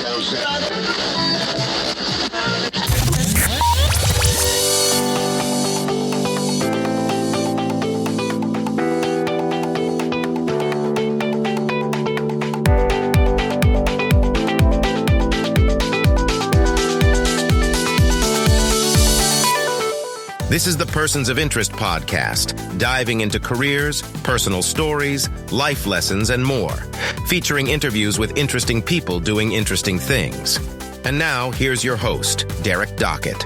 This is the Persons of Interest podcast, diving into careers, personal stories, life lessons, and more, featuring interviews with interesting people doing interesting things. And now, here's your host, Derek Dockett.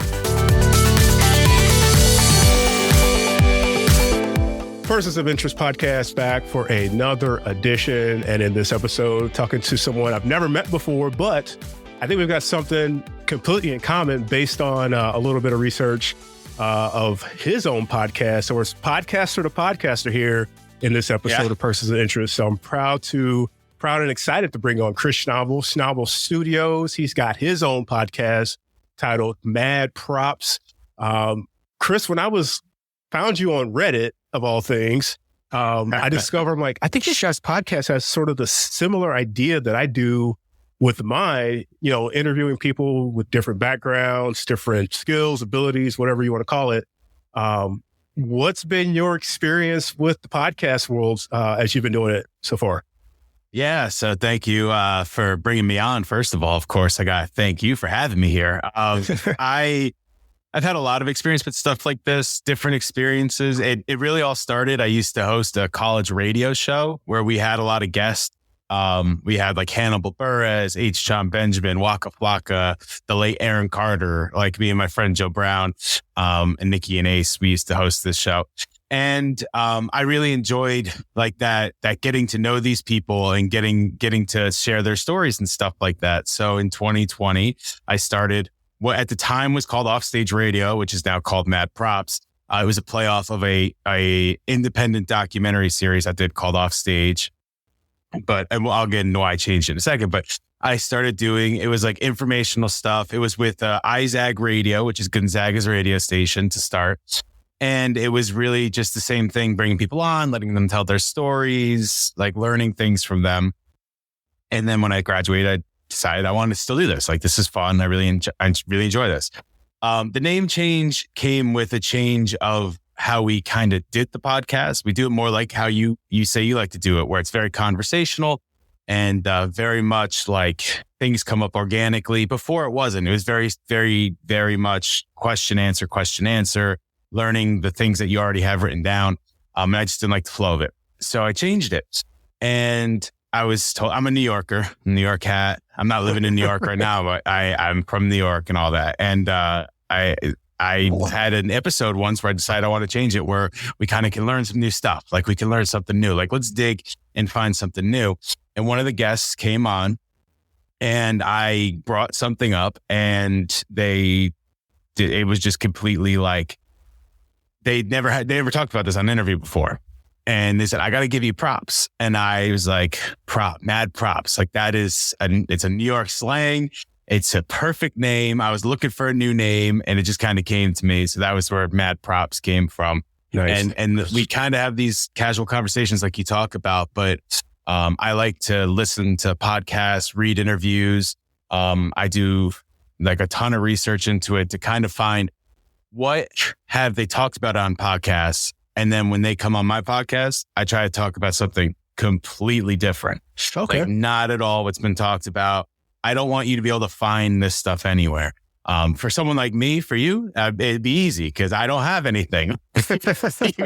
Persons of Interest podcast back for another edition. And in this episode, talking to someone I've never met before, but I think we've got something completely in common based on a little bit of research of his own podcast. So it's podcaster to podcaster here in this episode of Persons of Interest. So I'm proud and excited to bring on Chris Schnabel, Schnabel Studios. He's got his own podcast titled Mad Props. Chris, when I found you on Reddit, of all things, I discovered, I think this guy's podcast has sort of the similar idea that I do with mine, interviewing people with different backgrounds, different skills, abilities, whatever you want to call it. What's been your experience with the podcast world as you've been doing it so far? Yeah, so thank you for bringing me on. First of all, of course, I got to thank you for having me here. I've had a lot of experience with stuff like this, different experiences. It really all started. I used to host a college radio show where we had a lot of guests. We had like Hannibal Buress, H. John Benjamin, Waka Flocka, the late Aaron Carter, like me and my friend Joe Brown, and Nikki and Ace. We used to host this show. And I really enjoyed like that getting to know these people and getting to share their stories and stuff like that. So in 2020, I started what at the time was called Offstage Radio, which is now called Mad Props. It was a playoff of a independent documentary series I did called Offstage. But I'll get into why I changed it in a second. But I started doing, it was like informational stuff. It was with IZAG Radio, which is Gonzaga's radio station to start. And it was really just the same thing, bringing people on, letting them tell their stories, like learning things from them. And then when I graduated, I decided I wanted to still do this. Like, this is fun. I really enjoy this. The name change came with a change of how we kind of did the podcast. We do it more like how you say you like to do it, where it's very conversational and very much like things come up organically. Before it wasn't. It was very, very, very much question, answer, learning the things that you already have written down. And I just didn't like the flow of it. So I changed it. And I was told, I'm a New Yorker, New York hat. I'm not living in New York right now, but I'm from New York and all that. And I had an episode once where I decided I want to change it, where we kind of can learn some new stuff. Like we can learn something new. Like let's dig and find something new. And one of the guests came on and I brought something up and it was just completely like, they never talked about this on an interview before. And they said, I got to give you props. And I was like, mad props. Like it's a New York slang. It's a perfect name. I was looking for a new name and it just kind of came to me. So that was where Mad Props came from. Nice. And we kind of have these casual conversations like you talk about, but I like to listen to podcasts, read interviews. I do like a ton of research into it to kind of find what have they talked about on podcasts. And then when they come on my podcast, I try to talk about something completely different. Okay. Like not at all what's been talked about. I don't want you to be able to find this stuff anywhere. For someone like me, for you, it'd be easy because I don't have anything. You can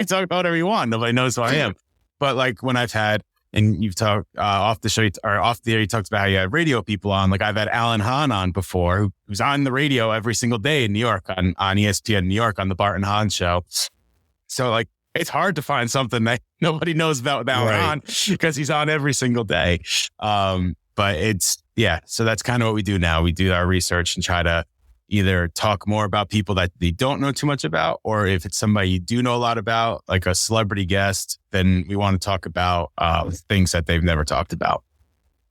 talk about whatever you want. Nobody knows who I am. But like when I've had, and you've talked off the show or off the air, you talked about how you had radio people on. Like I've had Alan Hahn on before, who's on the radio every single day in New York on ESPN New York on the Bart and Hahn show. So like it's hard to find something that nobody knows about Alan Hahn because he's on every single day. But so that's kind of what we do now. We do our research and try to either talk more about people that they don't know too much about, or if it's somebody you do know a lot about, like a celebrity guest, then we want to talk about things that they've never talked about.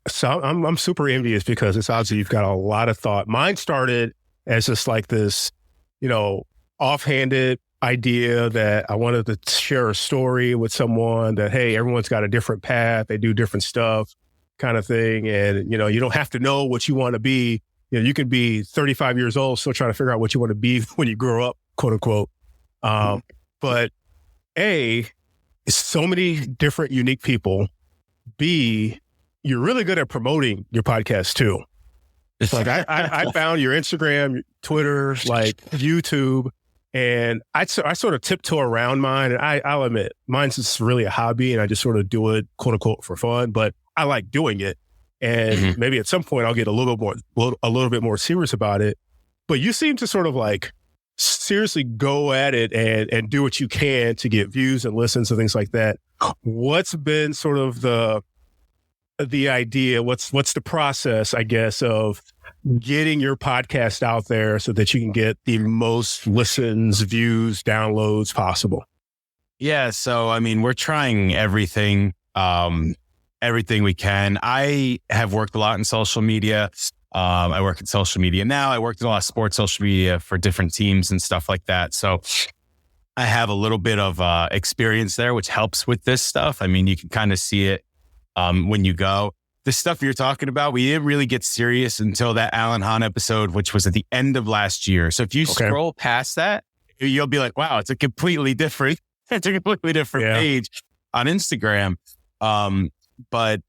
So I'm super envious because it's obviously you've got a lot of thought. Mine started as just like this, offhanded idea that I wanted to share a story with someone that, hey, everyone's got a different path. They do different stuff. kind of thing. And, you don't have to know what you want to be. You can be 35 years old, still trying to figure out what you want to be when you grow up, quote unquote. But A, so many different unique people. B, you're really good at promoting your podcast too. It's like I found your Instagram, Twitter, like YouTube, and I sort of tiptoe around mine. And I'll admit, mine's just really a hobby, and I just sort of do it, quote unquote, for fun. But I like doing it, and maybe at some point I'll get a little bit more serious about it. But you seem to sort of like seriously go at it and do what you can to get views and listens and things like that. What's been sort of the idea? What's the process, I guess, of getting your podcast out there so that you can get the most listens, views, downloads possible? Yeah. So, I mean, we're trying everything we can. I have worked a lot in social media. I work in social media now. I worked in a lot of sports social media for different teams and stuff like that. So I have a little bit of experience there, which helps with this stuff. I mean, you can kind of see it when you go. The stuff you're talking about, we didn't really get serious until that Alan Hahn episode, which was at the end of last year. So if you scroll past that, you'll be like, wow, it's a completely different page on Instagram. But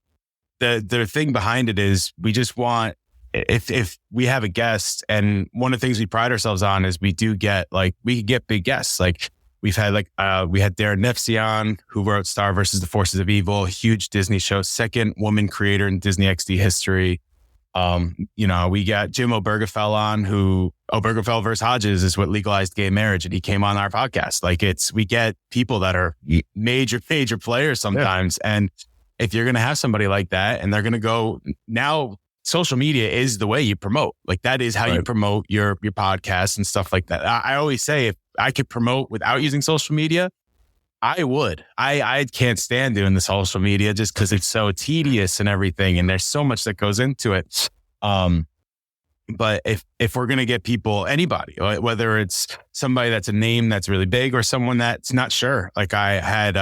the thing behind it is we just want, if we have a guest, and one of the things we pride ourselves on is we get big guests. Like we've had we had Darren Nefsey on, who wrote Star versus the Forces of Evil, huge Disney show, second woman creator in Disney XD history. We got Jim Obergefell on, who Obergefell versus Hodges is what legalized gay marriage, and he came on our podcast. Like we get people that are major players sometimes. Yeah. And if you're going to have somebody like that and they're going to go now, social media is the way you promote. Like that is how you promote your podcast and stuff like that. I always say if I could promote without using social media, I would. I can't stand doing the social media just because it's so tedious and everything. And there's so much that goes into it. But if we're going to get people, anybody, whether it's somebody that's a name that's really big or someone that's not sure. Like I had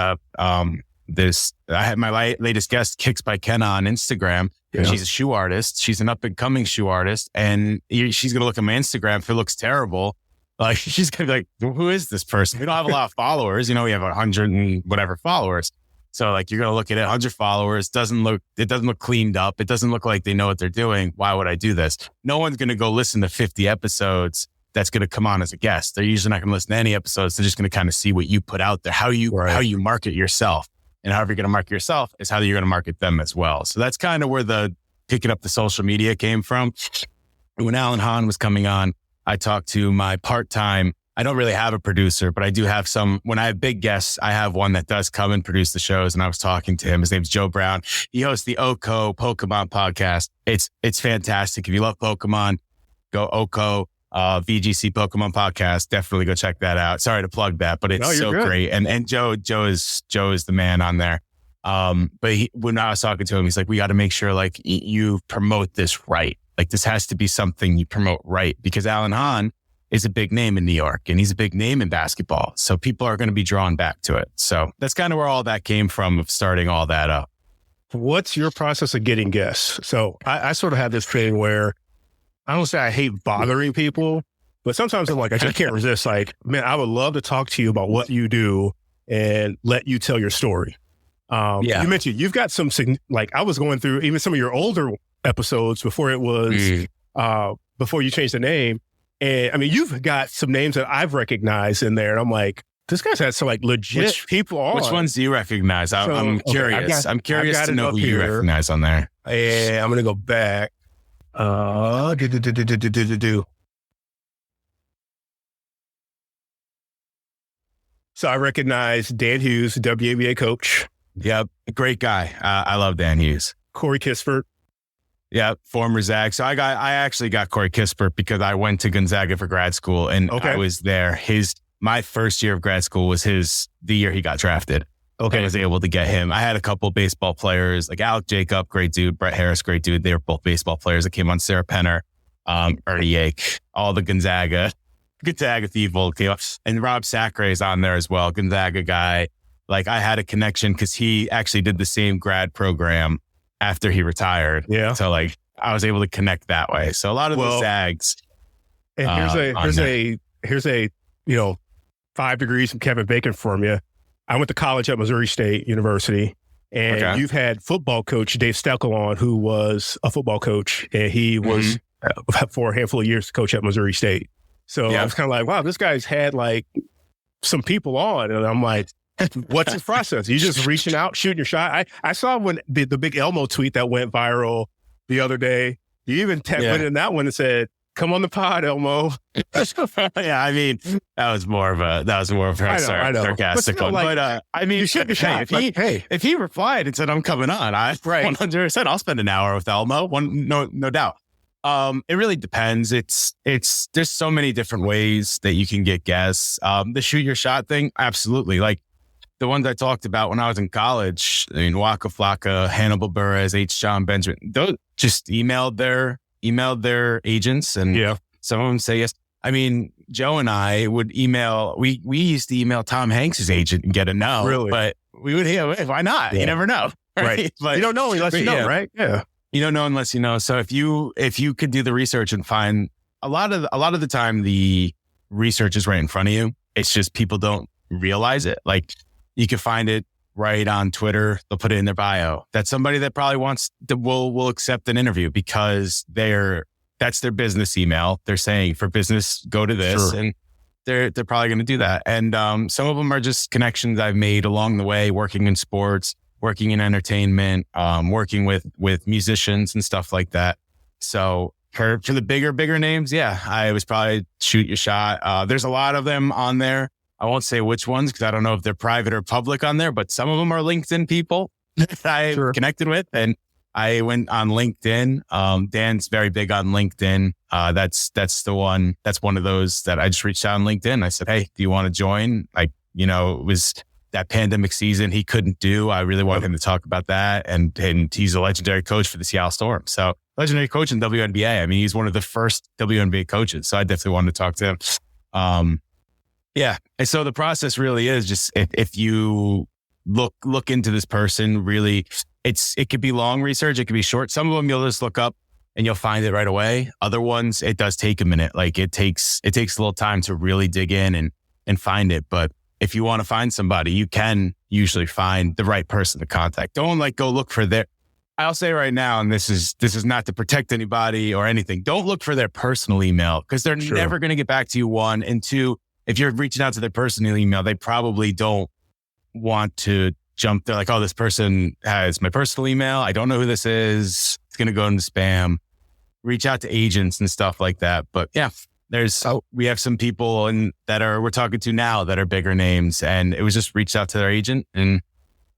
my latest guest, Kicks by Kenna on Instagram. Yeah. She's a shoe artist. She's an up and coming shoe artist. And she's going to look at my Instagram. If it looks terrible, like she's going to be like, well, who is this person? We don't have a lot of followers. We have 100 and whatever followers. So like, you're going to look at it, 100 followers. It doesn't look cleaned up. It doesn't look like they know what they're doing. Why would I do this? No one's going to go listen to 50 episodes that's going to come on as a guest. They're usually not going to listen to any episodes. They're just going to kind of see what you put out there, how you market yourself. And however you're going to market yourself is how you're going to market them as well. So that's kind of where the picking up the social media came from. When Alan Hahn was coming on, I talked to my part-time, I don't really have a producer, but I do have some. When I have big guests, I have one that does come and produce the shows. And I was talking to him. His name's Joe Brown. He hosts the Oko Pokemon podcast. It's fantastic. If you love Pokemon, go Oko. VGC Pokemon podcast. Definitely go check that out. Sorry to plug that, but it's so great. And Joe is the man on there. But when I was talking to him, he's like, we got to make sure like you promote this right. Like this has to be something you promote right, because Alan Hahn is a big name in New York and he's a big name in basketball. So people are going to be drawn back to it. So that's kind of where all that came from, of starting all that up. What's your process of getting guests? So I sort of have this thing where I don't say I hate bothering people, but sometimes I'm like, I just can't resist. Like, man, I would love to talk to you about what you do and let you tell your story. You mentioned you've got some, like I was going through even some of your older episodes before it was, before you changed the name. And I mean, you've got some names that I've recognized in there. And I'm like, this guy's had some like legit people on. Which ones do you recognize? I'm curious. I'm curious to know who you recognize on there. And I'm going to go back. So I recognize Dan Hughes, WNBA coach. Yep. Great guy. I love Dan Hughes. Corey Kispert. Yep. Former Zag. So I actually got Corey Kispert because I went to Gonzaga for grad school and I was there. My first year of grad school was the year he got drafted. I was able to get him. I had a couple baseball players like Alec Jacob, great dude. Brett Harris, great dude. They were both baseball players that came on. Sarah Penner, Ernie Yake, all the Gonzaga people came up. And Rob Sacre is on there as well. Gonzaga guy. Like I had a connection because he actually did the same grad program after he retired. Yeah. So like I was able to connect that way. So a lot of those zags. And here's a 5 degrees from Kevin Bacon from you. I went to college at Missouri State University, and you've had football coach Dave Steckel on, who was a football coach, and he was for a handful of years to coach at Missouri State. So I was kind of like, wow, this guy's had like some people on, and I'm like, what's his process? You just reaching out, shooting your shot. I saw when the big Elmo tweet that went viral the other day. You even went in that one and said, "Come on the pod, Elmo." Yeah, I mean, that was more of a sarcastic one. But I mean, you shoot your shot. If he replied and said, "I'm coming on," 100%, I'll spend an hour with Elmo. No doubt. It really depends. There's so many different ways that you can get guests. The shoot your shot thing, absolutely. Like the ones I talked about when I was in college, I mean, Waka Flocka, Hannibal Buress, H. John Benjamin, those just emailed their agents, and some of them say yes. I mean, Joe and I would email, we used to email Tom Hanks' agent and get a no. Really? But we would, why not? You never know. Right. But you don't know unless you know, right? Yeah. You don't know unless you know. So if you could do the research and find a lot of the time, the research is right in front of you. It's just people don't realize it. Like you can find it right on Twitter. They'll put it in their bio. That's somebody that probably will accept an interview because that's their business email. They're saying for business, go to this, and they're probably going to do that. And some of them are just connections I've made along the way, working in sports, working in entertainment, working with musicians and stuff like that. So for the bigger names, I was probably shoot your shot. There's a lot of them on there. I won't say which ones because I don't know if they're private or public on there, but some of them are LinkedIn people that I connected with. And I went on LinkedIn. Dan's very big on LinkedIn. That's the one. That's one of those that I just reached out on LinkedIn. I said, "Hey, do you want to join?" Like, it was that pandemic season he couldn't do. I really wanted him to talk about that. And he's a legendary coach for the Seattle Storm. So legendary coach in WNBA. I mean, he's one of the first WNBA coaches. So I definitely wanted to talk to him. And so the process really is just if you look into this person, really, it could be long research. It could be short. Some of them you'll just look up and you'll find it right away. Other ones, it does take a minute. Like it takes a little time to really dig in and find it. But if you want to find somebody, you can usually find the right person to contact. Don't go look for I'll say right now, and this is not to protect anybody or anything. Don't look for their personal email because they're never going to get back to you. 1 and 2, if you're reaching out to their personal email, they probably don't want to jump. They're like, "Oh, this person has my personal email. I don't know who this is. It's going to go into spam." Reach out to agents and stuff like that. But we have some people we're talking to now that are bigger names, and it was just reach out to their agent. And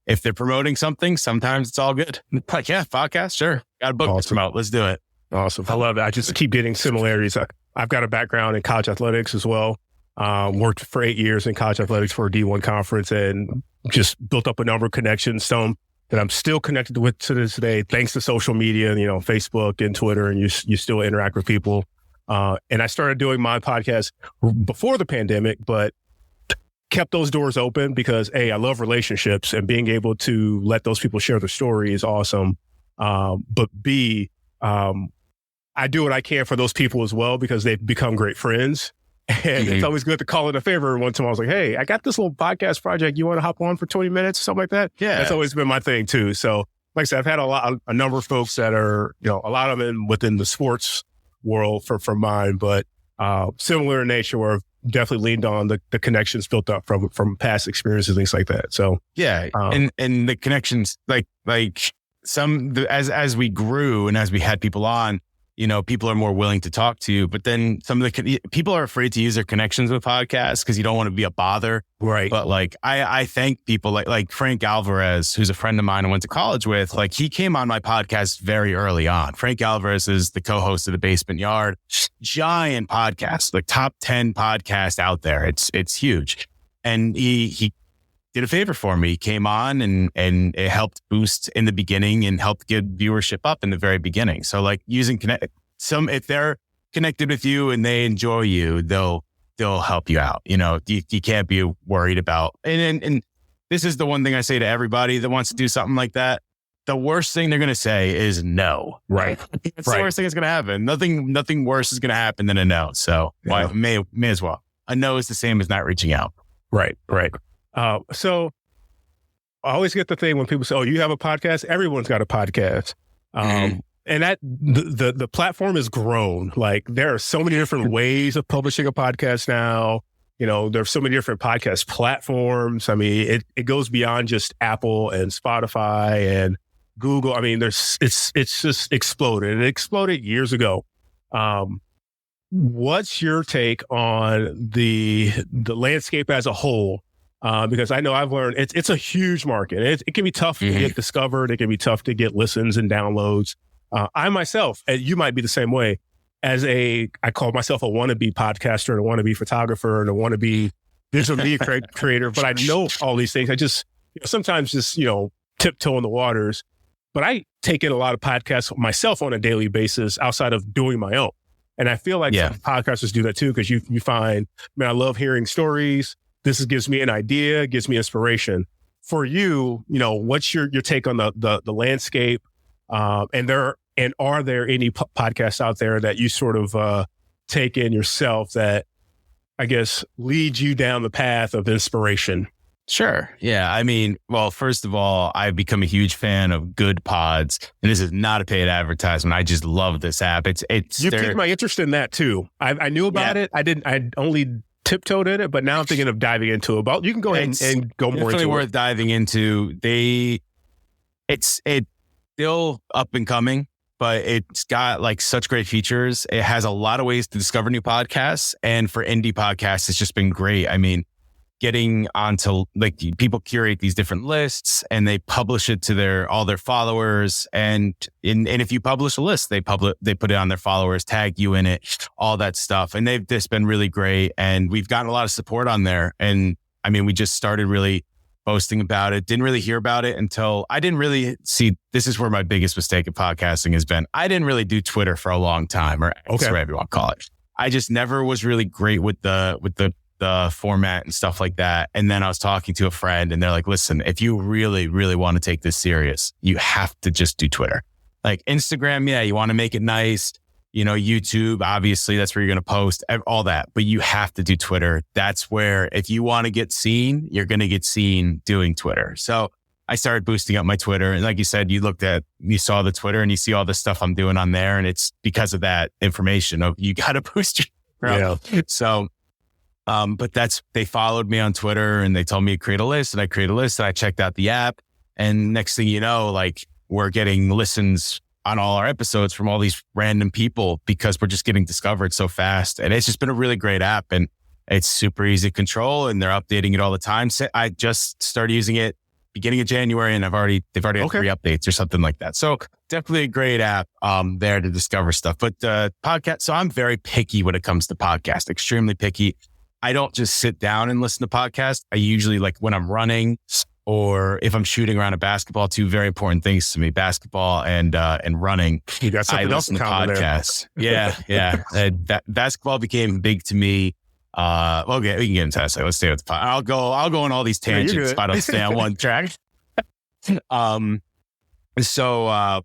if they're promoting something, sometimes it's all good. Like, podcast, sure. Got a book to promote. Let's do it. Awesome. I love it. I just keep getting similarities. I've got a background in college athletics as well. Worked for 8 years in college athletics for a D1 conference and just built up a number of connections, some that I'm still connected with to this day, thanks to social media, Facebook and Twitter, and you still interact with people. And I started doing my podcast before the pandemic, but kept those doors open because A, I love relationships and being able to let those people share their story is awesome. But B, I do what I can for those people as well because they've become great friends. And it's always good to call it a favor. Every once in a while, I was like, "Hey, I got this little podcast project. You want to hop on for 20 minutes?" Something like that. Yeah. That's always been my thing too. So like I said, I've had a number of folks that are, a lot of them within the sports world for mine, but similar in nature where I've definitely leaned on the connections built up from past experiences, things like that. So and the connections, like as we grew and as we had people on, people are more willing to talk to you, but then some of the people are afraid to use their connections with podcasts because you don't want to be a bother. Right. But I thank people like Frank Alvarez, who's a friend of mine I went to college with. Like he came on my podcast very early on. Frank Alvarez is the co-host of The Basement Yard, giant podcast, like top 10 podcast out there. It's huge. And he did a favor for me. He came on and it helped boost in the beginning and helped get viewership up in the very beginning. So like using if they're connected with you and they enjoy you, they'll help you out. You can't be worried about, and this is the one thing I say to everybody that wants to do something like that. the worst thing they're going to say is no. Right. It's the worst thing that's going to happen. Nothing worse is going to happen than a no. So why may as well. A no is the same as not reaching out. Right. So I always get the thing when people say, "Oh, you have a podcast." Everyone's got a podcast. And that the platform has grown. Like there are so many different ways of publishing a podcast now. There's so many different podcast platforms. I mean, it goes beyond just Apple and Spotify and Google. I mean, it's just exploded. It exploded years ago. What's your take on the landscape as a whole? Because I know I've learned it's a huge market. It can be tough to get discovered. It can be tough to get listens and downloads. I myself, and you might be the same way, I call myself a wannabe podcaster and a wannabe photographer and a wannabe visual media creator, but I know all these things. I just sometimes just tiptoe in the waters. But I take in a lot of podcasts myself on a daily basis outside of doing my own. And I feel like some podcasters do that too, because you find, man, I love hearing stories. This gives me an idea, gives me inspiration. For you, what's your take on the landscape? And are there any podcasts out there that you sort of take in yourself that I guess lead you down the path of inspiration? Sure. Yeah. I mean, well, first of all, I've become a huge fan of Good Pods, and this is not a paid advertisement. I just love this app. You piqued my interest in that too. I knew about it. I only tiptoed in it, but now I'm thinking of diving into it. But you can go ahead and go more into it. Definitely worth diving into. It's still up and coming, but it's got like such great features. It has a lot of ways to discover new podcasts, and for indie podcasts, it's just been great. I mean, getting onto like people curate these different lists and they publish it to all their followers. And if you publish a list, they put it on their followers, tag you in it, all that stuff. And they've just been really great. And we've gotten a lot of support on there. And I mean, we just started really posting about it. Didn't really hear about it until I didn't really see, this is where my biggest mistake in podcasting has been. I didn't really do Twitter for a long time, or X, or whatever you want to call it. I just never was really great with the format and stuff like that. And then I was talking to a friend and they're like, listen, if you really, really want to take this serious, you have to just do Twitter. Like Instagram, yeah, you want to make it nice. YouTube, obviously that's where you're going to post all that, but you have to do Twitter. That's where, if you want to get seen, you're going to get seen doing Twitter. So I started boosting up my Twitter. And like you said, you saw the Twitter and you see all the stuff I'm doing on there. And it's because of that information of you got to boost your, So, but they followed me on Twitter and they told me to create a list, and I created a list and I checked out the app. And next thing you know, like we're getting listens on all our episodes from all these random people because we're just getting discovered so fast. And it's just been a really great app, and it's super easy to control, and they're updating it all the time. So I just started using it beginning of January, and they've already had 3 updates or something like that. So definitely a great app there to discover stuff. But podcast, so I'm very picky when it comes to podcasts, extremely picky. I don't just sit down and listen to podcasts. I usually, like when I'm running or if I'm shooting around a basketball, 2 very important things to me, basketball and running. You got something else in common podcasts. There. Yeah. Basketball became big to me. Okay, we can get into that. So let's stay with the pod. I'll go on all these tangents if I don't stay on one track. So I'm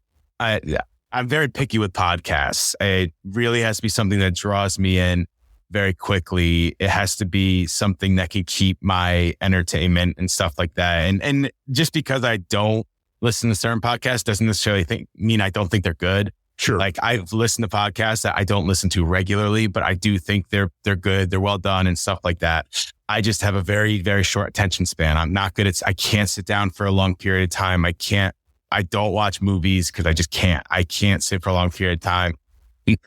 very picky with podcasts. It really has to be something that draws me in very quickly. It has to be something that can keep my entertainment and stuff like that. And just because I don't listen to certain podcasts doesn't necessarily mean I don't think they're good. Sure. Like I've listened to podcasts that I don't listen to regularly, but I do think they're good. They're well done and stuff like that. I just have a very, very short attention span. I'm not good I can't sit down for a long period of time. I don't watch movies because I just can't. I can't sit for a long period of time.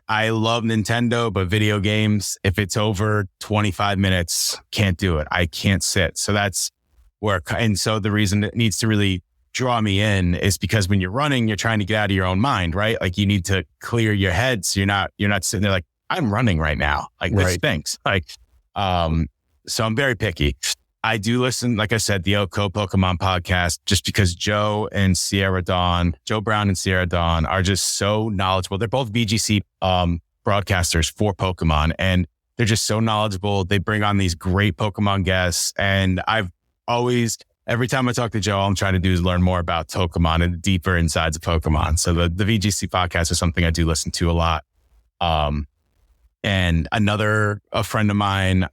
I love Nintendo, but video games, if it's over 25 minutes, can't do it. I can't sit. So that's where, and so the reason it needs to really draw me in is because when you're running, you're trying to get out of your own mind, right? Like you need to clear your head. So you're not sitting there like, I'm running right now. Like this stinks. Like, so I'm very picky. I do listen, like I said, the Oko Pokemon podcast, just because Joe Brown and Sierra Dawn are just so knowledgeable. They're both VGC broadcasters for Pokemon, and they're just so knowledgeable. They bring on these great Pokemon guests. And I've always, every time I talk to Joe, all I'm trying to do is learn more about Pokemon and the deeper insides of Pokemon. So the VGC podcast is something I do listen to a lot. And a friend of mine,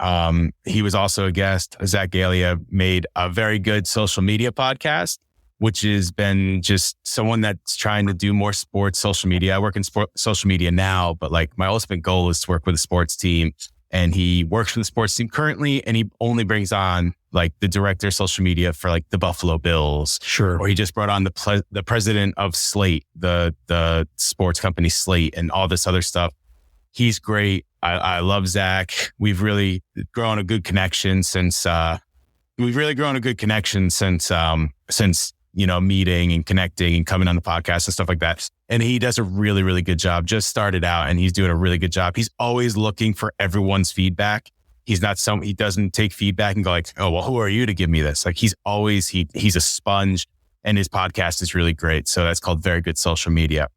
he was also a guest, Zach Galia, made a very good social media podcast, which has been just someone that's trying to do more sports social media. I work in social media now, but like my ultimate goal is to work with a sports team. And he works for the sports team currently, and he only brings on like the director of social media for like the Buffalo Bills. Sure. Or he just brought on the president of Slate, the sports company Slate, and all this other stuff. He's great. I love Zach. We've really grown a good connection since meeting and connecting and coming on the podcast and stuff like that. And he does a really, really good job. Just started out and he's doing a really good job. He's always looking for everyone's feedback. He doesn't take feedback and go like, oh, well, who are you to give me this? Like he's a sponge, and his podcast is really great. So that's called Very Good Social Media.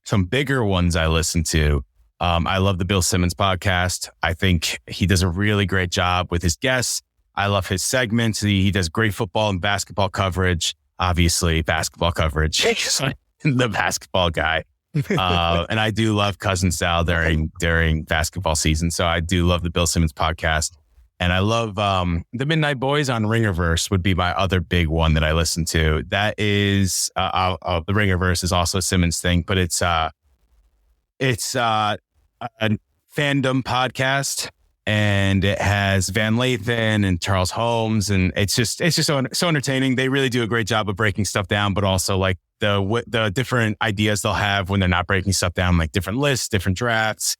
Some bigger ones I listen to. I love the Bill Simmons podcast. I think he does a really great job with his guests. I love his segments. He does great football and basketball coverage. Obviously, basketball coverage. The basketball guy. And I do love Cousin Sal during basketball season. So I do love the Bill Simmons podcast. And I love the Midnight Boys on Ringerverse would be my other big one that I listen to. That is, the Ringerverse is also a Simmons thing, but it's a fandom podcast. And it has Van Lathan and Charles Holmes, and it's just so entertaining. They really do a great job of breaking stuff down, but also like the different ideas they'll have when they're not breaking stuff down, like different lists, different drafts.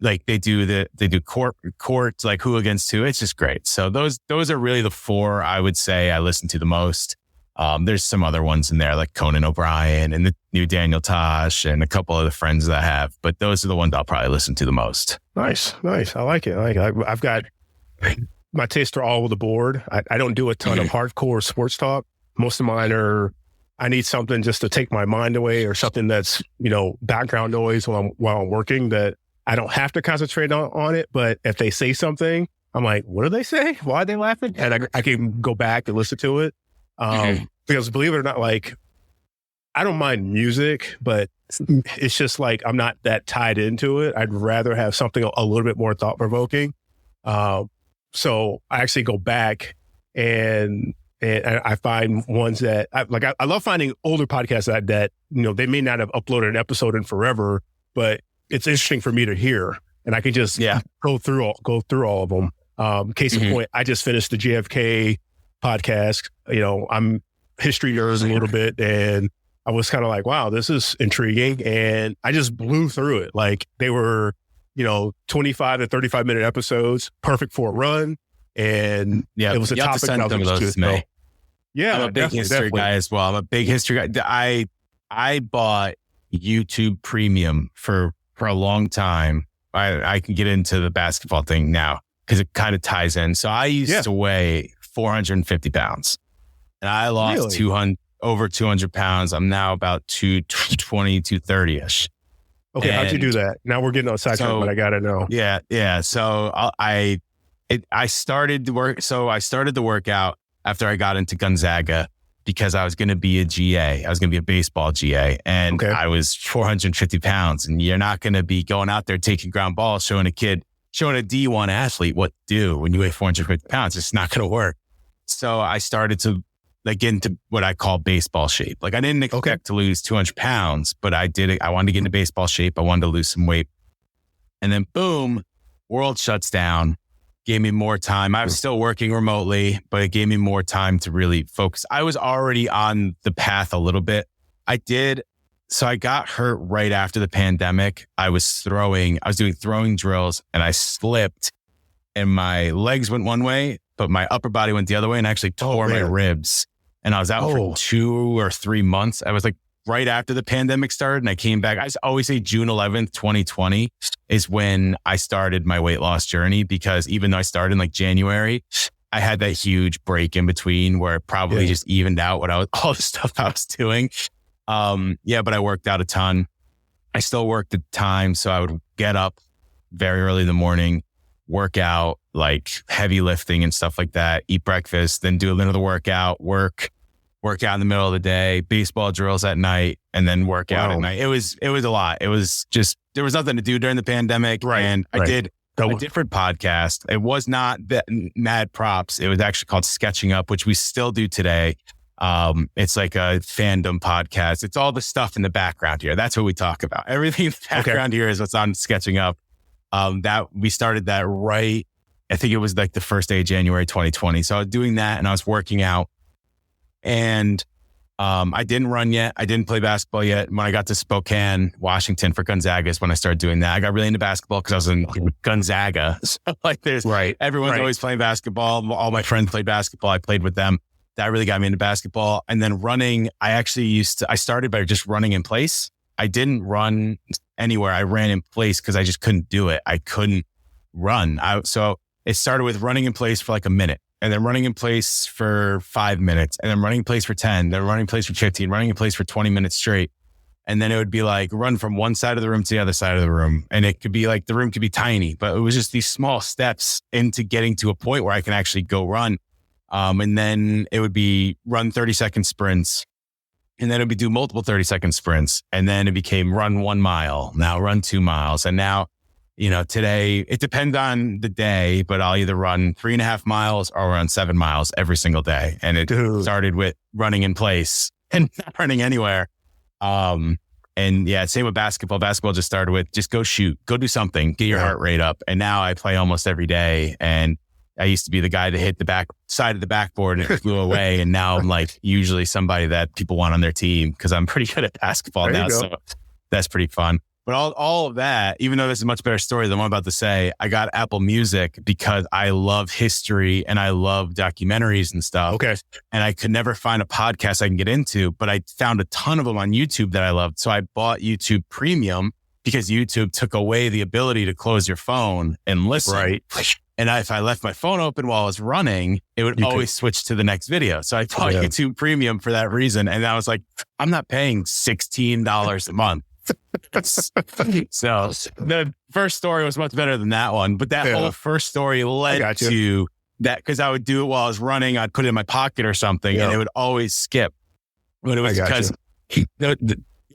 Like they do court like who against who. It's just great. So those are really the four I would say I listen to the most. There's some other ones in there like Conan O'Brien and the new Daniel Tosh and a couple of the friends that I have, but those are the ones I'll probably listen to the most. Nice. I like it. I've got my tastes are all over the board. I don't do a ton of hardcore sports talk. Most of mine are, I need something just to take my mind away or something that's, background noise while I'm working that I don't have to concentrate on it. But if they say something, I'm like, what do they say? Why are they laughing? And I can go back and listen to it. Because believe it or not, like I don't mind music, but it's just like I'm not that tied into it. I'd rather have something a little bit more thought provoking. So I actually go back and I find ones that I love finding older podcasts that they may not have uploaded an episode in forever, but it's interesting for me to hear, and I can just go through all of them. Case in point, I just finished the JFK podcast. I'm history nerds a little bit, and I was kind of like, wow, this is intriguing. And I just blew through it. Like they were, 25 to 35 minute episodes, perfect for a run. And it was a topic that I was interested in. Yeah. I'm a big history guy as well. I'm a big history guy. I bought YouTube Premium for a long time. I can get into the basketball thing now because it kind of ties in. So I used to weigh 450 pounds and I lost over 200 pounds. I'm now about 220, 230-ish. Okay. How'd you do that? Now we're getting on sidetrack, but I got to know. Yeah. So I started the workout after I got into Gonzaga because I was going to be a GA. I was going to be a baseball GA, and I was 450 pounds, and you're not going to be going out there taking ground balls, showing a D1 athlete what to do when you weigh 450 pounds. It's not going to work. So I started to get into what I call baseball shape. Like I didn't expect to lose 200 pounds, but I did it. I wanted to get into baseball shape. I wanted to lose some weight. And then boom, world shuts down, gave me more time. I was still working remotely, but it gave me more time to really focus. I was already on the path a little bit. So I got hurt right after the pandemic. I was doing throwing drills and I slipped and my legs went one way, but my upper body went the other way and actually tore my ribs. And I was out for 2 or 3 months. I was like right after the pandemic started and I came back. I always say June 11th, 2020 is when I started my weight loss journey, because even though I started in like January, I had that huge break in between where it probably just evened out all the stuff I was doing. But I worked out a ton. I still worked at the time. So I would get up very early in the morning, work out, like heavy lifting and stuff like that, eat breakfast, then do a little of the workout, work out in the middle of the day, baseball drills at night, and then work out at night. It was a lot. It was just, there was nothing to do during the pandemic. And I did a different podcast. It was not that Mad Props. It was actually called Sketching Up, which we still do today. It's like a fandom podcast. It's all the stuff in the background here. That's what we talk about. Everything in the background here is what's on Sketching Up. That we started that right. I think it was like the first day of January, 2020. So I was doing that and I was working out, and I didn't run yet. I didn't play basketball yet. When I got to Spokane, Washington for Gonzaga is when I started doing that. I got really into basketball because I was in Gonzaga. So like everyone's always playing basketball. All my friends played basketball. I played with them. That really got me into basketball. And then running, I started by just running in place. I didn't run anywhere. I ran in place because I just couldn't do it. I couldn't run. So it started with running in place for like a minute, and then running in place for 5 minutes, and then running in place for 10, then running in place for 15, running in place for 20 minutes straight. And then it would be like run from one side of the room to the other side of the room. And it could be like, the room could be tiny, but it was just these small steps into getting to a point where I can actually go run. And then it would be run 30-second sprints. And then it would do multiple 30-second sprints. And then it became run 1 mile, now run 2 miles. And now, today, it depends on the day, but I'll either run 3.5 miles or run 7 miles every single day. And it started with running in place and not running anywhere. And yeah, same with basketball. Basketball just started with just go shoot, go do something, get your heart rate up. And now I play almost every day. And I used to be the guy that hit the back side of the backboard and it flew away. And now I'm like usually somebody that people want on their team because I'm pretty good at basketball now. So that's pretty fun. But all of that, even though this is a much better story than what I'm about to say, I got Apple Music because I love history and I love documentaries and stuff. Okay. And I could never find a podcast I can get into, but I found a ton of them on YouTube that I loved. So I bought YouTube Premium because YouTube took away the ability to close your phone and listen. Right. And if I left my phone open while I was running, it would always switch to the next video. So I bought YouTube Premium for that reason. And I was like, I'm not paying $16 a month. So the first story was much better than that one, but that whole first story led to that because I would do it while I was running. I'd put it in my pocket or something and it would always skip. But it was because,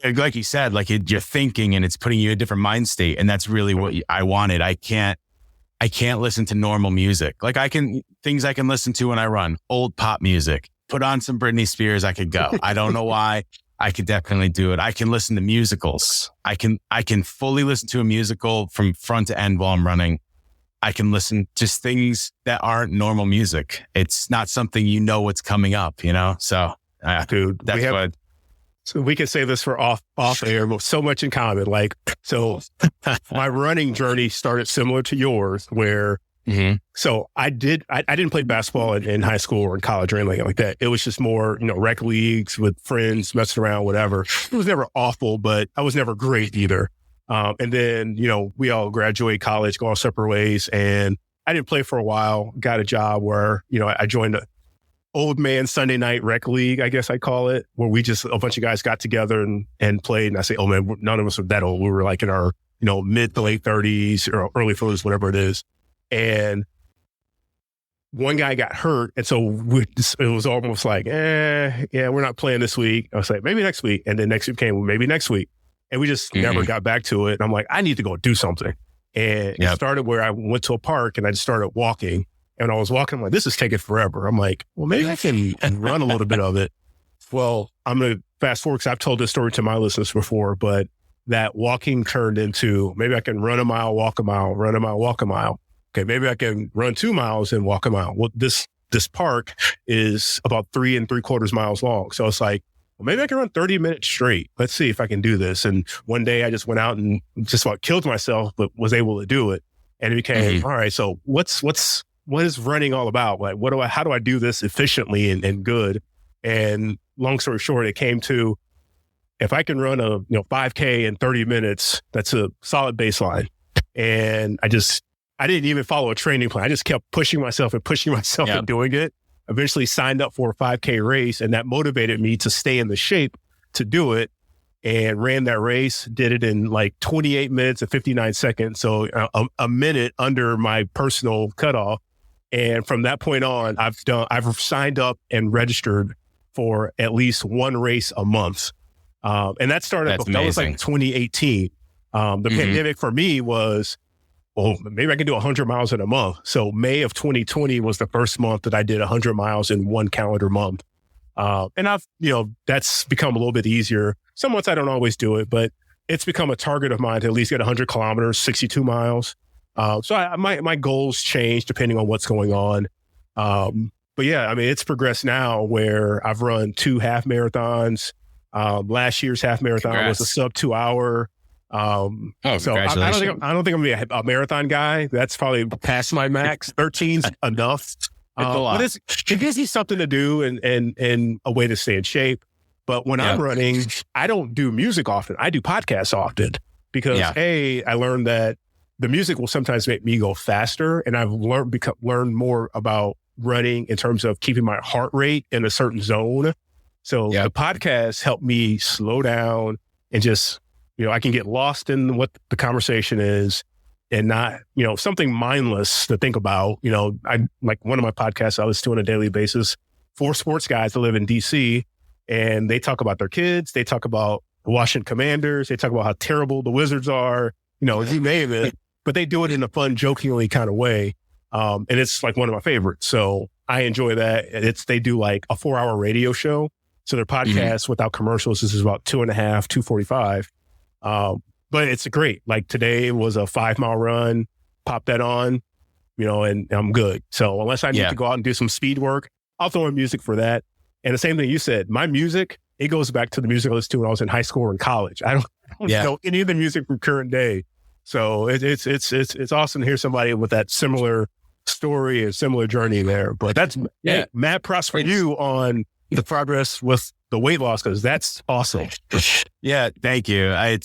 like you said, like you're thinking and it's putting you in a different mind state. And that's really what I wanted. I can't listen to normal music. Like things I can listen to when I run, old pop music, put on some Britney Spears. I could go. I don't know why. I could definitely do it. I can listen to musicals. I can fully listen to a musical from front to end while I'm running. I can listen just things that aren't normal music. It's not something what's coming up, So, dude, that's what. So we can say this for off air, but so much in common. Like, so my running journey started similar to yours, where. So I didn't play basketball in high school or in college or anything like that. It was just more, rec leagues with friends, messing around, whatever. It was never awful, but I was never great either. And then, we all graduate college, go our separate ways. And I didn't play for a while, got a job where, I joined a old man Sunday night rec league, I guess I call it, where we just, a bunch of guys got together and played. And I say, oh man, none of us were that old. We were like in our, mid to late 30s or early 40s, whatever it is. And one guy got hurt. And so it was almost like, we're not playing this week. I was like, maybe next week. And then next week came, well, maybe next week. And we just never got back to it. And I'm like, I need to go do something. And it started where I went to a park and I just started walking. And when I was walking, I'm like, this is taking forever. I'm like, well, maybe I can run a little bit of it. Well, I'm going to fast forward because I've told this story to my listeners before, but that walking turned into maybe I can run a mile, walk a mile, run a mile, walk a mile. Okay, maybe I can run 2 miles and walk a mile. Well, this park is about 3 3/4 miles long. So it's like, well, maybe I can run 30 minutes straight. Let's see if I can do this. And one day I just went out and just about killed myself, but was able to do it. And it became, all right, so what is running all about? Like, how do I do this efficiently and good? And long story short, it came to, if I can run a 5K in 30 minutes, that's a solid baseline. And I didn't even follow a training plan. I just kept pushing myself and doing it. Eventually signed up for a 5K race, and that motivated me to stay in the shape to do it. and ran that race, did it in like 28 minutes and 59 seconds. So a minute under my personal cutoff. And from that point on, I've signed up and registered for at least one race a month. And that started, that was like 2018. The pandemic for me was, well, maybe I can do 100 miles in a month. So May of 2020 was the first month that I did 100 miles in one calendar month. And I've, that's become a little bit easier. Some months I don't always do it, but it's become a target of mine to at least get 100 kilometers, 62 miles. So my goals change depending on what's going on. But yeah, I mean, it's progressed now where I've run 2 half marathons. Last year's half marathon was a sub 2 hour. So I don't think I'm gonna be a marathon guy. That's probably past my max. 13's enough. But it gives you something to do and a way to stay in shape. But when I'm running, I don't do music often. I do podcasts often because I learned that the music will sometimes make me go faster, and I've learned more about running in terms of keeping my heart rate in a certain zone. So the podcast helped me slow down and just, I can get lost in what the conversation is and not, something mindless to think about. I like one of my podcasts I listen to on a daily basis, 4 sports guys that live in DC, and they talk about their kids. They talk about the Washington Commanders. They talk about how terrible the Wizards are, you name it, but they do it in a fun, jokingly kind of way. And it's like one of my favorites. So I enjoy that. They do like a 4-hour radio show. So their podcast without commercials, this is about 2.5, 2:45. But it's great. Like today was a 5-mile run, pop that on, and I'm good. So unless I need to go out and do some speed work, I'll throw in music for that. And the same thing you said, my music, it goes back to the music I listened to when I was in high school or in college. I don't know any of the music from current day. So it's awesome to hear somebody with that similar story and similar journey there. But that's mad props for you on the progress with the weight loss, because that's awesome. Yeah, thank you. I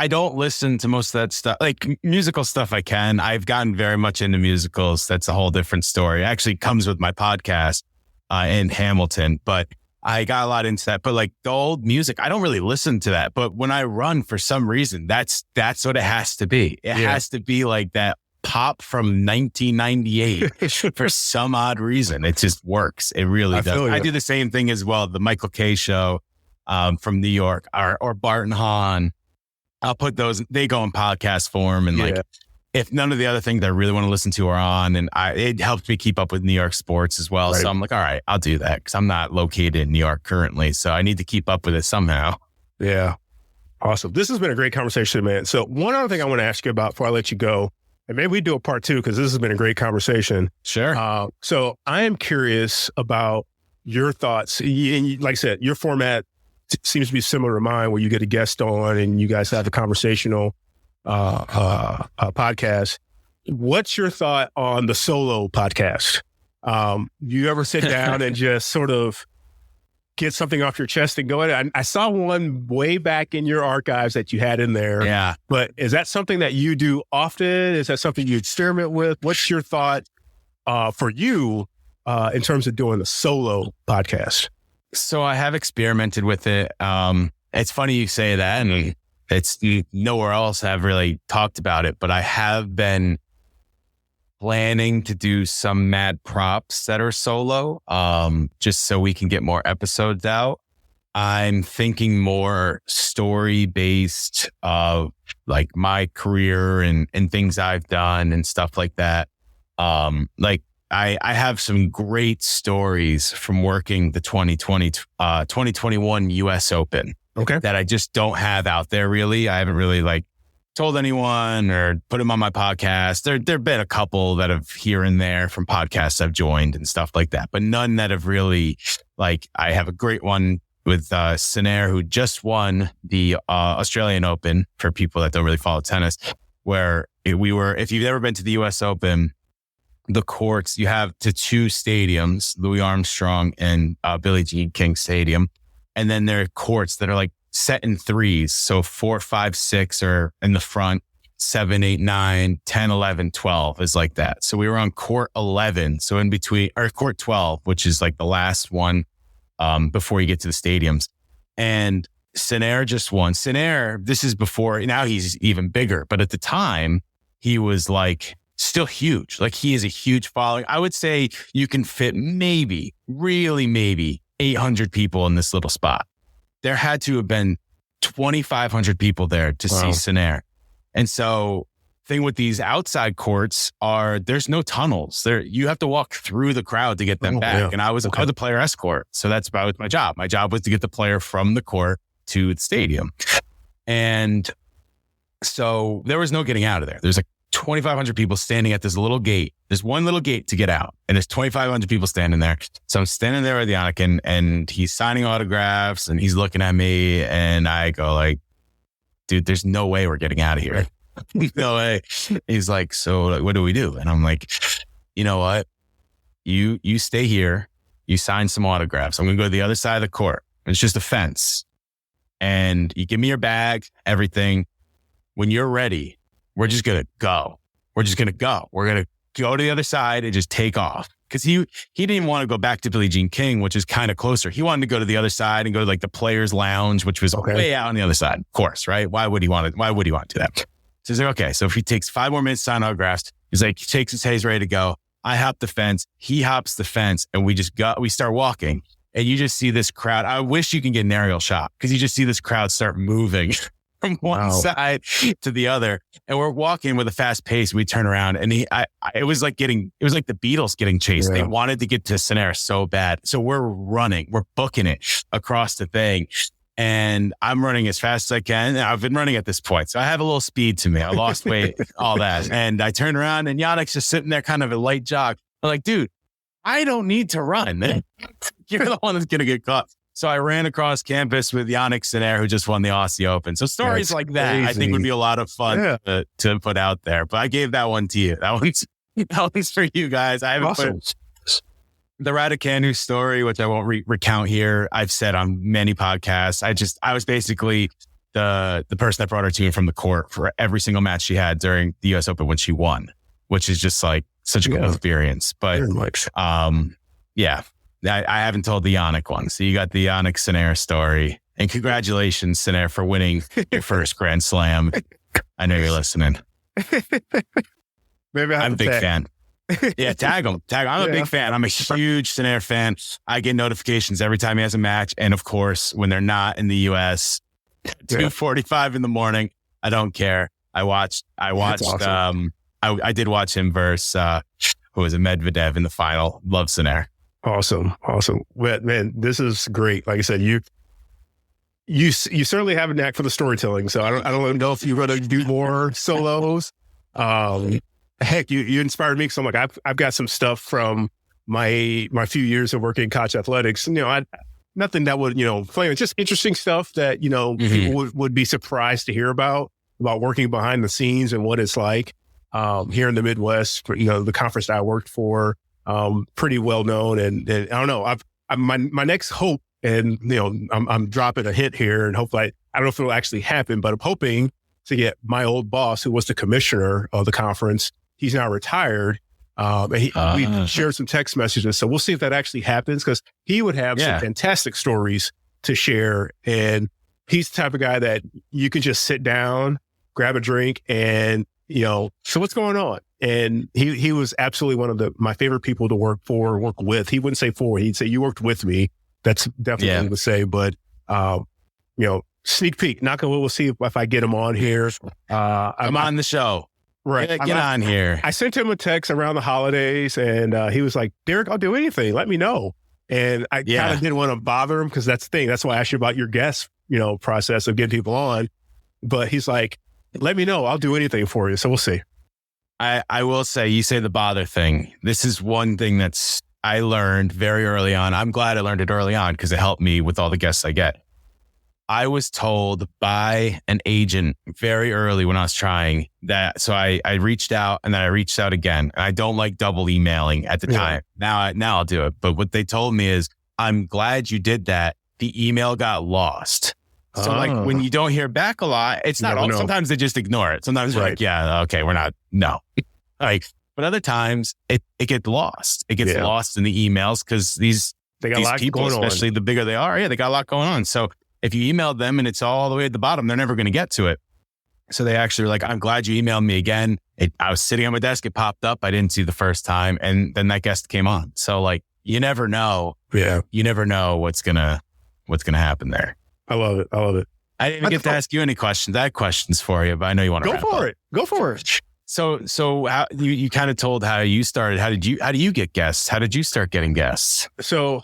don't listen to most of that stuff, like musical stuff. I can. I've gotten very much into musicals. That's a whole different story. It actually comes with my podcast in Hamilton, but I got a lot into that. But like the old music, I don't really listen to that. But when I run, for some reason, that's what it has to be. It has to be like that pop from 1998 for some odd reason. It just works. It really does. I do the same thing as well. The Michael K show from New York or Bart and Hahn. I'll put those, they go in podcast form. And like, if none of the other things I really want to listen to are on, and it helps me keep up with New York sports as well. Right. So I'm like, all right, I'll do that because I'm not located in New York currently. So I need to keep up with it somehow. Yeah. Awesome. This has been a great conversation, man. So one other thing I want to ask you about before I let you go, and maybe we do a part 2 because this has been a great conversation. Sure. So I am curious about your thoughts. And like I said, your format seems to be similar to mine, where you get a guest on and you guys have a conversational podcast. What's your thought on the solo podcast? You ever sit down and just sort of get something off your chest and go at it? I saw one way back in your archives that you had in there. Yeah. But is that something that you do often? Is that something you experiment with? What's your thought for you in terms of doing a solo podcast? So I have experimented with it. It's funny you say that, and it's nowhere else have really talked about it, but I have been planning to do some mad props that are solo, just so we can get more episodes out. I'm thinking more story-based of like my career and things I've done and stuff like that. Like I have some great stories from working the 2021 US Open. Okay. That I just don't have out there really. I haven't really like told anyone or put them on my podcast. There've been a couple that have here and there from podcasts I've joined and stuff like that, but none that have really, like, I have a great one with Sinair, who just won the Australian Open, for people that don't really follow tennis, where if you've ever been to the US Open, the courts, you have to 2 stadiums, Louis Armstrong and Billie Jean King Stadium. And then there are courts that are like set in 3s. So 4, 5, 6 are in the front, 7, 8, 9, 10, 11, 12 is like that. So we were on court 11. So in between, or court 12, which is like the last one before you get to the stadiums. And Schnabel just won. Schnabel, this is before, now he's even bigger, but at the time he was like still huge. Like he is a huge following. I would say you can fit maybe 800 people in this little spot. There had to have been 2,500 people there to see Schnabel. And so thing with these outside courts are there's no tunnels there. You have to walk through the crowd to get them back. Yeah. And I was a player escort. So that's about my job. My job was to get the player from the court to the stadium. And so there was no getting out of there. There's like 2,500 people standing at this little gate. There's one little gate to get out, and there's 2,500 people standing there. So I'm standing there with Yannick, and he's signing autographs, and he's looking at me, and I go like, dude, there's no way we're getting out of here. No way. He's like, so what do we do? And I'm like, you know what? You stay here. You sign some autographs. I'm going to go to the other side of the court. It's just a fence. And you give me your bag, everything. When you're ready, we're just going to go. We're just going to go. We're going to go to the other side and just take off. Because he didn't even want to go back to Billie Jean King, which is kind of closer. He wanted to go to the other side and go to like the players' lounge, which was way out on the other side. Of course, right? Why would he want to do that? So he's like, okay. So if he takes 5 more minutes to sign autographs, he's like, he takes his head, he's ready to go. I hop the fence. He hops the fence, and we start walking. And you just see this crowd. I wish you can get an aerial shot, because you just see this crowd start moving from one side to the other. And we're walking with a fast pace. We turn around, and it was like the Beatles getting chased. Yeah. They wanted to get to Schnabel so bad. So we're running, we're booking it across the thing. And I'm running as fast as I can. And I've been running at this point. So I have a little speed to me. I lost weight, all that. And I turn around, and Yannick's just sitting there, kind of a light jog. I'm like, dude, I don't need to run. You're the one that's going to get caught. So I ran across campus with Yannick Schnabel, who just won the Aussie Open. So stories that's like that, crazy. I think would be a lot of fun to put out there. But I gave that one to you. That one's for you guys. I haven't put the Raducanu story, which I won't recount here. I've said on many podcasts. I was basically the person that brought her team from the court for every single match she had during the US Open when she won, which is just like such a cool experience. But I haven't told the Yannick one. So you got the Yannick Schnabel story. And congratulations, Schnabel, for winning your first Grand Slam. I know you're listening. Maybe I'm a big fan. Yeah, tag him. I'm a big fan. I'm a huge Schnabel fan. I get notifications every time he has a match. And of course, when they're not in the US, 2:45 in the morning, I don't care. I watched, awesome. I did watch him versus, who was it, Medvedev in the final. Love Schnabel. Awesome. Well, man, this is great. Like I said, you certainly have a knack for the storytelling. So I don't know if you're going to do more solos. Heck, you inspired me. So I'm like, I've got some stuff from my few years of working in college athletics. Nothing that would, flame. It's just interesting stuff that, people would be surprised to hear about working behind the scenes and what it's like here in the Midwest. For, the conference that I worked for. Pretty well known, and I don't know. My next hope, and I'm dropping a hint here, and hopefully I don't know if it'll actually happen, but I'm hoping to get my old boss, who was the commissioner of the conference. He's now retired, and we shared some text messages. So we'll see if that actually happens, because he would have some fantastic stories to share, and he's the type of guy that you can just sit down, grab a drink, and so what's going on? And he was absolutely one of my favorite people to work with. He wouldn't say for, he'd say, you worked with me. That's definitely what he would say. But, sneak peek, knock on wood, we'll see if I get him on here. I'm on the show. Right. Get on here. I sent him a text around the holidays, and he was like, Derek, I'll do anything. Let me know. And I kind of didn't want to bother him, because that's the thing. That's why I asked you about your guest, process of getting people on. But he's like, let me know. I'll do anything for you. So we'll see. I will say, you say the bother thing. This is one thing I learned very early on. I'm glad I learned it early on, because it helped me with all the guests I get. I was told by an agent very early when I was trying that. So I reached out, and then I reached out again. And I don't like double emailing at the time. Now I'll do it. But what they told me is, I'm glad you did that. The email got lost. So like when you don't hear back a lot, it's not all, sometimes they just ignore it. Sometimes they're like, okay, we're not, no. But other times it gets lost. It gets lost in the emails, because these people, especially the bigger they are, they got a lot going on. So if you emailed them and it's all the way at the bottom, they're never going to get to it. So they actually were like, I'm glad you emailed me again. I was sitting on my desk. It popped up. I didn't see the first time. And then that guest came on. So like, you never know. Yeah. You never know what's going to happen there. I love it. I didn't even get to ask you any questions. I had questions for you, but I know you want to Go for it. So how, you kind of told how you started. How do you get guests? How did you start getting guests? So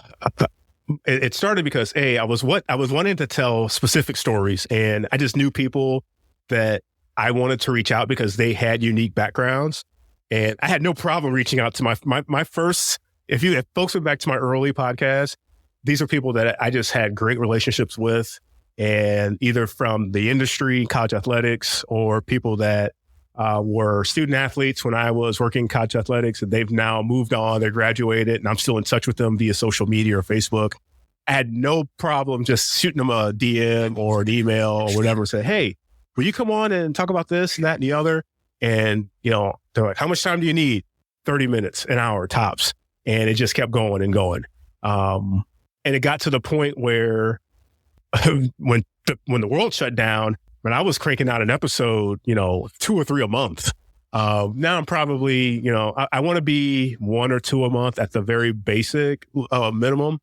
it started because I was wanting to tell specific stories, and I just knew people that I wanted to reach out because they had unique backgrounds, and I had no problem reaching out to my first. If folks went back to my early podcast, these are people that I just had great relationships with, and either from the industry, college athletics, or people that were student athletes when I was working in college athletics, and they've now moved on, they graduated, and I'm still in touch with them via social media or Facebook. I had no problem just shooting them a DM or an email or whatever and say, hey, will you come on and talk about this and that and the other? And, they're like, how much time do you need? 30 minutes, an hour tops. And it just kept going and going. And it got to the point where when the world shut down, when I was cranking out an episode, 2 or 3 a month. Now I'm probably, I want to be 1 or 2 a month at the very basic minimum.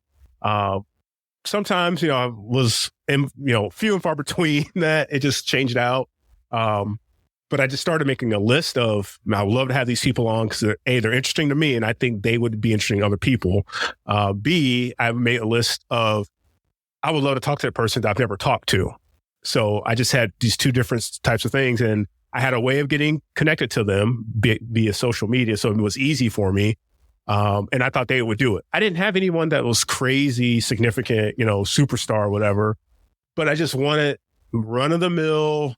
Sometimes, I was in, few and far between that. It just changed out. But I just started making a list of, I would love to have these people on because they're interesting to me and I think they would be interesting to other people. B, I made a list of, I would love to talk to that person that I've never talked to. So I just had these 2 different types of things, and I had a way of getting connected to them via social media. So it was easy for me. And I thought they would do it. I didn't have anyone that was crazy, significant, superstar or whatever, but I just wanted run of the mill,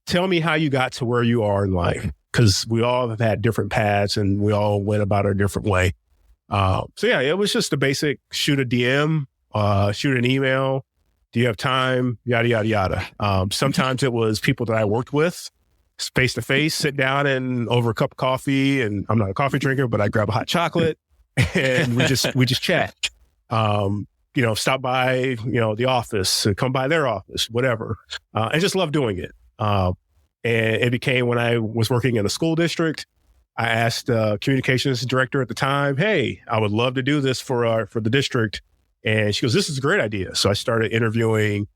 tell me how you got to where you are in life. Cause we all have had different paths and we all went about our different way. So yeah, it was just a basic shoot a DM, shoot an email. Do you have time? Yada, yada, yada. Sometimes it was people that I worked with face to face, sit down and over a cup of coffee. And I'm not a coffee drinker, but I grab a hot chocolate and we just chat. Stop by, the office, come by their office, whatever. And just love doing it. And it became when I was working in a school district, I asked the communications director at the time, hey, I would love to do this for the district. And she goes, this is a great idea. So I started interviewing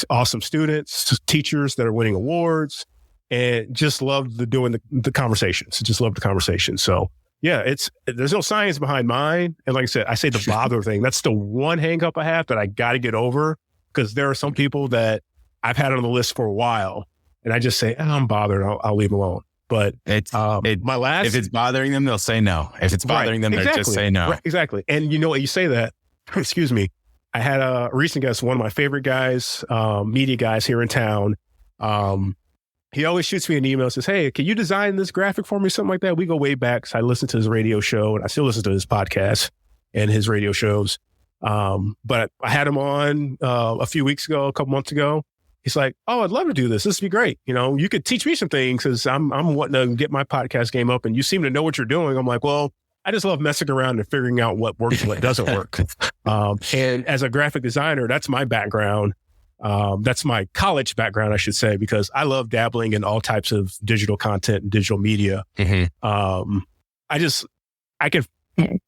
awesome students, teachers that are winning awards, and just loved doing the conversations. Just loved the conversation. So yeah, there's no science behind mine. And like I said, I say the bother thing. That's the one hang up I have that I got to get over, because there are some people that I've had on the list for a while and I just say, I'm bothered. I'll leave them alone. But if it's bothering them, they'll say no. If it's bothering them, they'll just say no. Right, exactly. And you say that, excuse me. I had a recent guest, one of my favorite guys, media guys here in town. He always shoots me an email and says, hey, can you design this graphic for me? Something like that. We go way back. So I listened to his radio show and I still listen to his podcast and his radio shows. But I had him on a few weeks ago, a couple months ago. He's like, oh, I'd love to do this. This would be great. You could teach me some things because I'm wanting to get my podcast game up and you seem to know what you're doing. I'm like, well, I just love messing around and figuring out what works and what doesn't work. And as a graphic designer, that's my background. That's my college background, I should say, because I love dabbling in all types of digital content and digital media. Mm-hmm. I can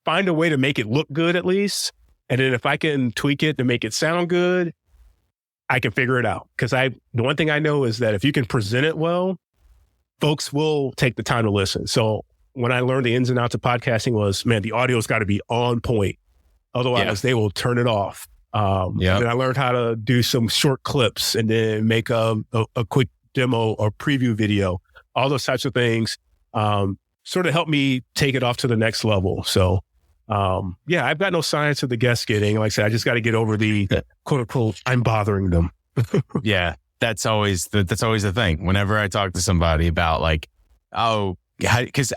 find a way to make it look good at least. And then if I can tweak it to make it sound good, I can figure it out. Because the one thing I know is that if you can present it well, folks will take the time to listen. So when I learned the ins and outs of podcasting was, man, the audio's got to be on point. Otherwise, they will turn it off. Then I learned how to do some short clips and then make a quick demo or preview video. All those types of things sort of helped me take it off to the next level. So, I've got no science of the guests getting. Like I said, I just got to get over the quote unquote, I'm bothering them. Yeah, that's always the thing. Whenever I talk to somebody about like, because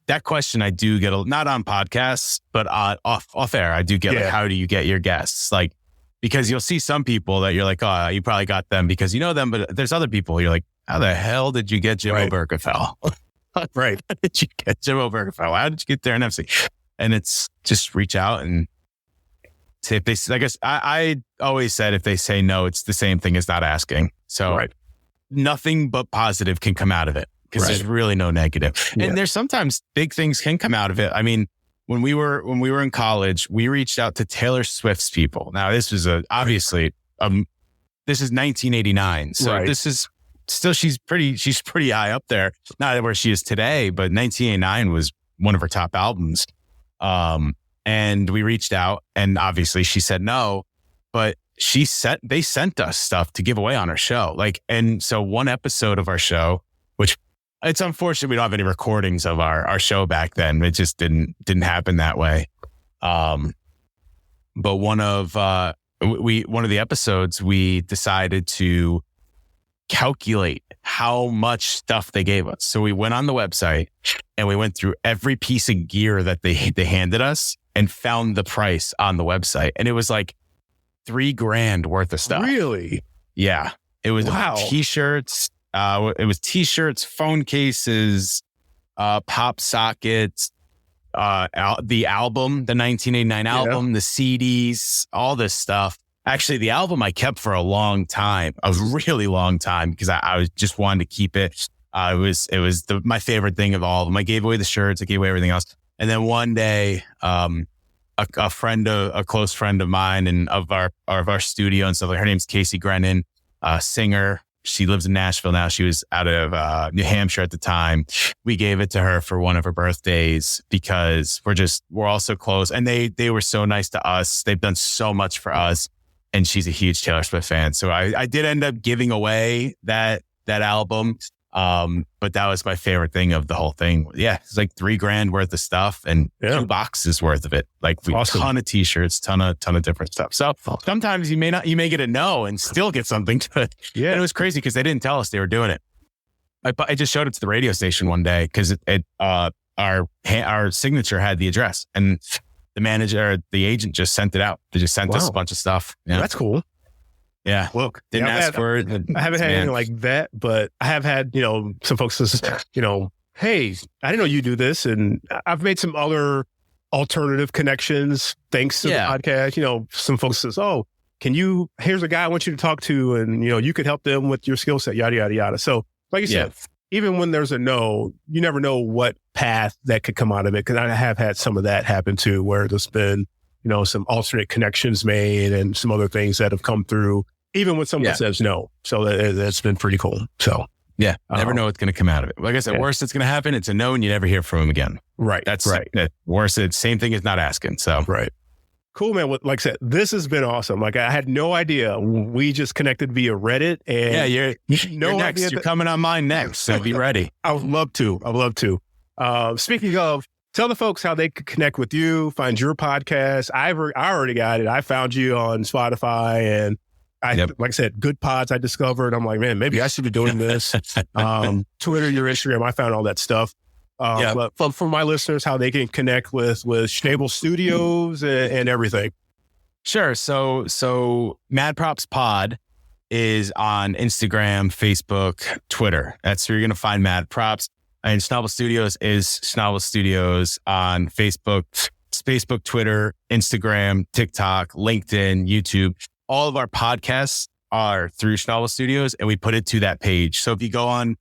that question I do get not on podcasts, but off air. I do get like, how do you get your guests? Like, because you'll see some people that you're like, oh, you probably got them because you know them, but there's other people you're like, how the hell did you get Jim Obergefell? Right. How did you get Jim Obergefell? How did you get there and everything? And it's just reach out and if they, I guess I always said, if they say no, it's the same thing as not asking. So nothing but positive can come out of it because there's really no negative. And there's sometimes big things can come out of it. I mean, when we were in college, we reached out to Taylor Swift's people. Now this was obviously this is 1989. So this is still, she's pretty high up there. Not where she is today, but 1989 was one of her top albums. And we reached out, and obviously she said no, but they sent us stuff to give away on our show. Like, and so one episode of our show, which it's unfortunate we don't have any recordings of our show back then. It just didn't happen that way. But one of the episodes, we decided to calculate how much stuff they gave us. So we went on the website and we went through every piece of gear that they handed us and found the price on the website. And it was like $3,000 worth of stuff. Really? Yeah. It was t-shirts. It was t-shirts, phone cases, pop sockets, the album, the 1989 album, the CDs, all this stuff. Actually, the album I kept for a long time, a really long time, because I was just wanted to keep it. It was my favorite thing of all of them. I gave away the shirts, I gave away everything else. And then one day, a close friend of mine and of our studio and stuff, like, her name's Casey Grennan, singer. She lives in Nashville now. She was out of New Hampshire at the time. We gave it to her for one of her birthdays because we're all so close. And they were so nice to us. They've done so much for us. And she's a huge Taylor Swift fan. So I did end up giving away that album. But that was my favorite thing of the whole thing. Yeah, it's like $3,000 worth of stuff and 2 boxes worth of it. Like a ton of t-shirts, ton of different stuff. So sometimes you may get a no and still get something good. Yeah. And it was crazy because they didn't tell us they were doing it. I just showed it to the radio station one day because our signature had the address, and the manager, the agent just sent it out. They just sent us a bunch of stuff. Yeah. That's cool. Yeah. Look, didn't ask for it. I haven't had anything like that, but I have had, some folks says, hey, I didn't know you do this. And I've made some other alternative connections thanks to the podcast. Some folks says, oh, here's a guy I want you to talk to, and, you could help them with your skill set, yada, yada, yada. So like you said, even when there's a no, you never know what path that could come out of it. Cause I have had some of that happen too, where there's been, some alternate connections made and some other things that have come through, even when someone says no. So that's been pretty cool. So never know what's going to come out of it. Like I said, worst that's going to happen, it's a no and you never hear from him again. Right. That's right. Worst, it's same thing as not asking. So cool, man. Like I said, this has been awesome. Like I had no idea. We just connected via Reddit, and you're next. You're coming on mine next. So be ready. I would love to. Speaking of, tell the folks how they could connect with you, find your podcast. I already got it. I found you on Spotify, and like I said, Good Pods I discovered. I'm like, man, maybe I should be doing this. Twitter, your Instagram, I found all that stuff. But for my listeners, how they can connect with Schnabel Studios and everything. Sure. So Mad Props Pod is on Instagram, Facebook, Twitter. That's where you're going to find Mad Props. And Schnabel Studios is Schnabel Studios on Facebook, Twitter, Instagram, TikTok, LinkedIn, YouTube. All of our podcasts are through Schnabel Studios, and we put it to that page. So if you go on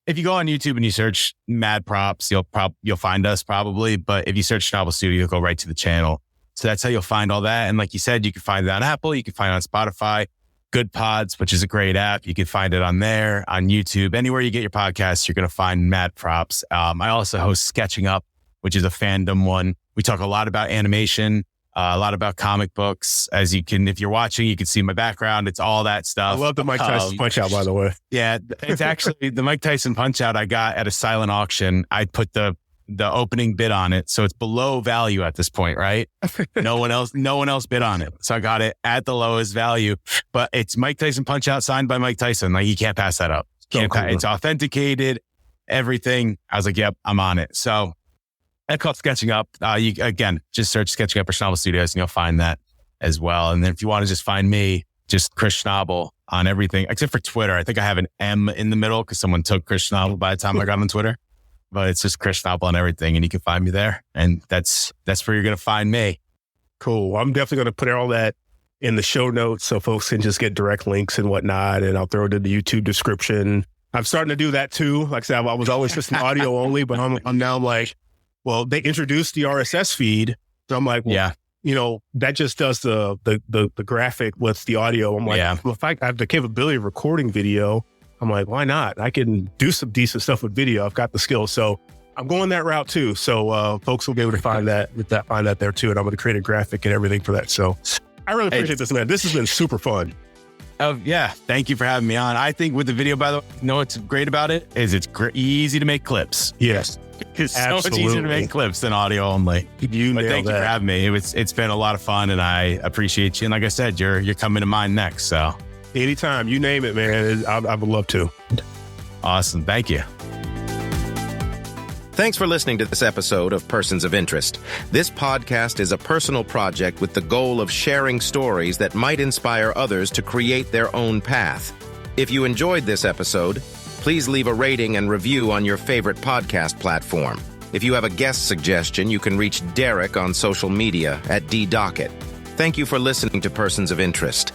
YouTube and you search Mad Props, you'll find us probably. But if you search Schnabel Studio, you'll go right to the channel. So that's how you'll find all that. And like you said, you can find it on Apple, you can find it on Spotify, Good Pods, which is a great app. You can find it on there, on YouTube, anywhere you get your podcasts, you're going to find Mad Props. I also host Sketching Up, which is a fandom one. We talk a lot about animation, a lot about comic books. If you're watching, you can see my background. It's all that stuff. I love the Mike Tyson Punch Out, by the way. Yeah, it's actually the Mike Tyson Punch Out I got at a silent auction. I put the opening bid on it, so it's below value at this point, right? No one else bid on it, so I got it at the lowest value. But it's Mike Tyson Punch Out signed by Mike Tyson. Like, you can't pass that up. It's authenticated, everything. I was like, yep, I'm on it. So that's called Sketching Up. You again, just search Sketching Up or Schnabel Studios and you'll find that as well. And then if you want to just find me, just Chris Schnabel on everything, except for Twitter. I think I have an M in the middle because someone took Chris Schnabel by the time I got on Twitter. But it's just Chris Schnabel on everything, and you can find me there. And that's where you're going to find me. Cool. I'm definitely going to put all that in the show notes so folks can just get direct links and whatnot. And I'll throw it in the YouTube description. I'm starting to do that too. Like I said, I was always just an audio only, but I'm now like, well, they introduced the RSS feed. So I'm like, well, that just does the graphic with the audio. I'm like, well, if I have the capability of recording video, I'm like, why not? I can do some decent stuff with video. I've got the skills. So I'm going that route too. So folks will be able to find that there too. And I'm going to create a graphic and everything for that. So I really appreciate this, man. This has been super fun. Oh, yeah. Thank you for having me on. I think with the video, by the way, what's great about it is it's easy to make clips. Yes. It's so much easier to make clips than audio only. Thank you for having me. It's been a lot of fun, and I appreciate you. And like I said, you're coming to mine next. So anytime, you name it, man. I would love to. Awesome. Thank you. Thanks for listening to this episode of Persons of Interest. This podcast is a personal project with the goal of sharing stories that might inspire others to create their own path. If you enjoyed this episode, please leave a rating and review on your favorite podcast platform. If you have a guest suggestion, you can reach Derek on social media at @DDocket. Thank you for listening to Persons of Interest.